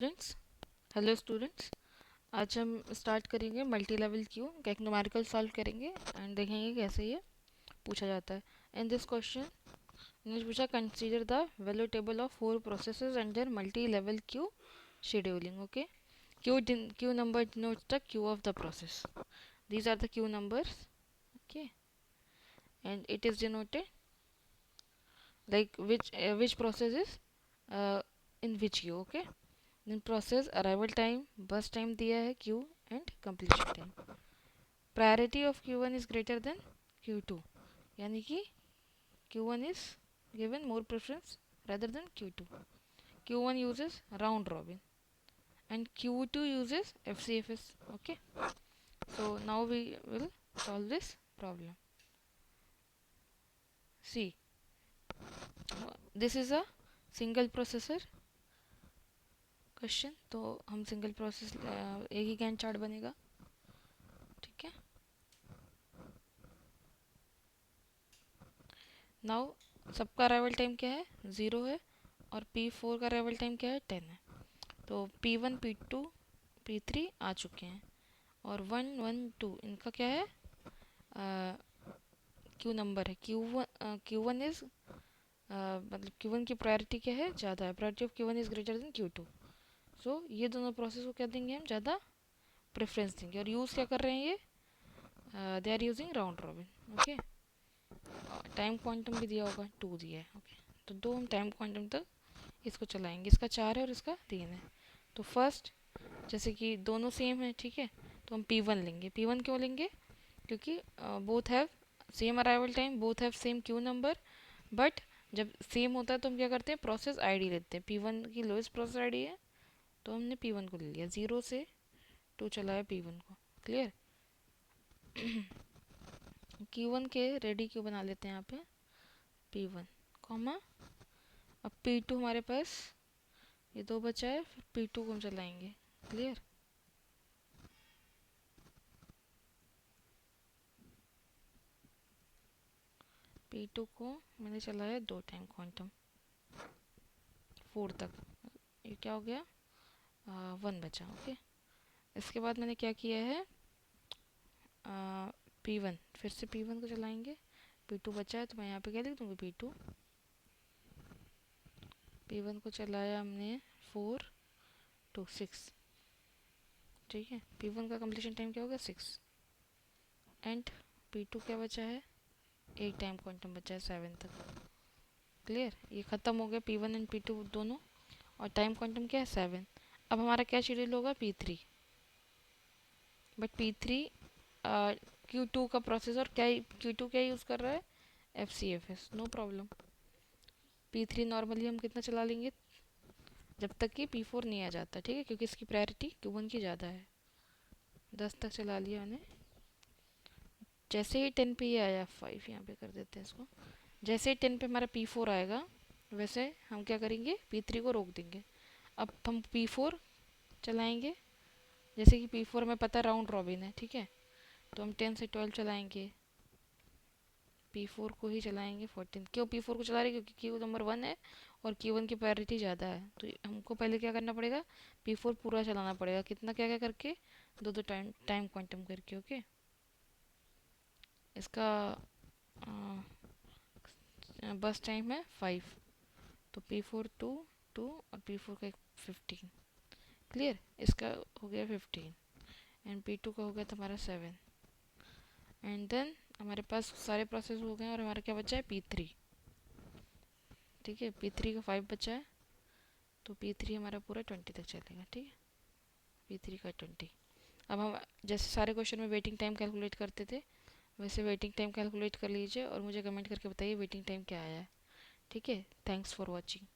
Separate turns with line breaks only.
Students, hello students. आज हम start करेंगे मल्टी लेवल क्यू का एक न्यूमेरिकल सॉल्व करेंगे एंड देखेंगे कैसे ये पूछा जाता है। इन दिस क्वेश्चन ने पूछा consider the value table of 4 processes under multi level queue scheduling. Okay, Q number denotes the queue of the process. These are the queue numbers. Okay, and it is denoted like which process is in which queue. Okay, then process arrival time, bus time दिया है q and completion time. Priority of q1 is greater than q2, यानी कि q1 is given more preference rather than q2. q1 uses round robin and q2 uses fcfs. Okay, so now we will solve this problem. See, this is a single processor question, तो हम single process एक ही Gantt chart बनेगा। ठीक है, now सबका arrival time क्या है, 0 है, और P4 का अराइवल टाइम क्या है, 10 है। तो P1 P2 P3 आ चुके हैं और 1 1 2 इनका क्या है, क्यू नंबर है। Q1 इज मतलब Q1 की प्रायोरिटी क्या है, ज़्यादा है। Priority of Q1 is greater than Q2। सो ये दोनों प्रोसेस को क्या देंगे, हम ज़्यादा प्रेफरेंस देंगे। और यूज़ क्या कर रहे हैं ये, they are using round robin. Okay, time quantum भी दिया होगा, 2 दिया है। ओके, तो 2 हम टाइम क्वांटम तक इसको चलाएंगे। इसका 4 है और इसका 3 है। तो फर्स्ट, जैसे कि दोनों सेम है, ठीक है, तो हम P1 लेंगे। P1 क्यों लेंगे, क्योंकि both have same arrival time, both have same Q number. But जब सेम होता है तो हम क्या करते हैं, प्रोसेस आईडी लेते हैं। P1 की लोएस्ट प्रोसेस आईडी है तो हमने P1 को ले लिया। 0 से 2 चलाया P1 को। क्लियर। Q1 के रेडी क्यू बना लेते हैं यहाँ पे, P1 कॉमा। अब P2 हमारे पास ये 2 बचा है, फिर P2 को हम चलाएंगे। क्लियर। P2 को मैंने चलाया 2 टाइम क्वांटम 4 तक। ये क्या हो गया, 1 बचा। ओके, इसके बाद मैंने क्या किया है, P1 फिर से P1 को चलाएंगे। P2 बचा है तो मैं यहाँ पे क्या लिख दूँगी, P2। P1 को चलाया हमने 4 to 6। ठीक है, P1 का कंप्लीशन टाइम क्या होगा, 6। एंड P2 क्या बचा है, 1 टाइम क्वांटम बचा है 7 तक। क्लियर, ये ख़त्म हो गया P1 एंड P2 दोनों, और टाइम क्वांटम क्या है, 7। अब हमारा क्या शेड्यूल होगा, P3। बट P3 Q2 का प्रोसेसर क्या, Q2 क्या यूज़ कर रहा है, FCFS। No problem. P3 normally हम कितना चला लेंगे, जब तक कि P4 नहीं आ जाता। ठीक है, क्योंकि इसकी प्रायोरिटी Q1 की ज़्यादा है। 10 तक चला लिया मैंने। जैसे ही 10 पे ये आया, 5 यहाँ पे कर देते हैं इसको। जैसे ही 10 पे हमारा P4 आएगा, वैसे हम क्या करेंगे, P3 को रोक देंगे। अब हम P4 चलाएंगे। जैसे कि P4 में पता राउंड रॉबिन है, ठीक है, तो हम 10 से 12 चलाएंगे। P4 को ही चलाएंगे 14। क्यों P4 को चला रहे हैं, क्योंकि क्यू नंबर 1 है और Q1 की प्रायोरिटी ज़्यादा है। तो हमको पहले क्या करना पड़ेगा, P4 पूरा चलाना पड़ेगा। कितना, क्या क्या करके, 2 2 टाइम टाइम क्वांटम करके। ओके, इसका बस टाइम है 5, तो P4 2 2 और P4 का 15। क्लियर, इसका हो गया 15 एंड P2 का हो गया तुम्हारा 7। एंड देन हमारे पास सारे प्रोसेस हो गए और हमारा क्या बचा है, P3। ठीक है, P3 का 5 बचा है, तो P3 हमारा पूरा 20 तक चलेगा। ठीक है, P3 का 20। अब हम जैसे सारे क्वेश्चन में वेटिंग टाइम कैलकुलेट करते थे, वैसे वेटिंग टाइम कैलकुलेट कर लीजिए और मुझे कमेंट करके बताइए वेटिंग टाइम क्या आया है। ठीक है, थैंक्स फॉर वॉचिंग।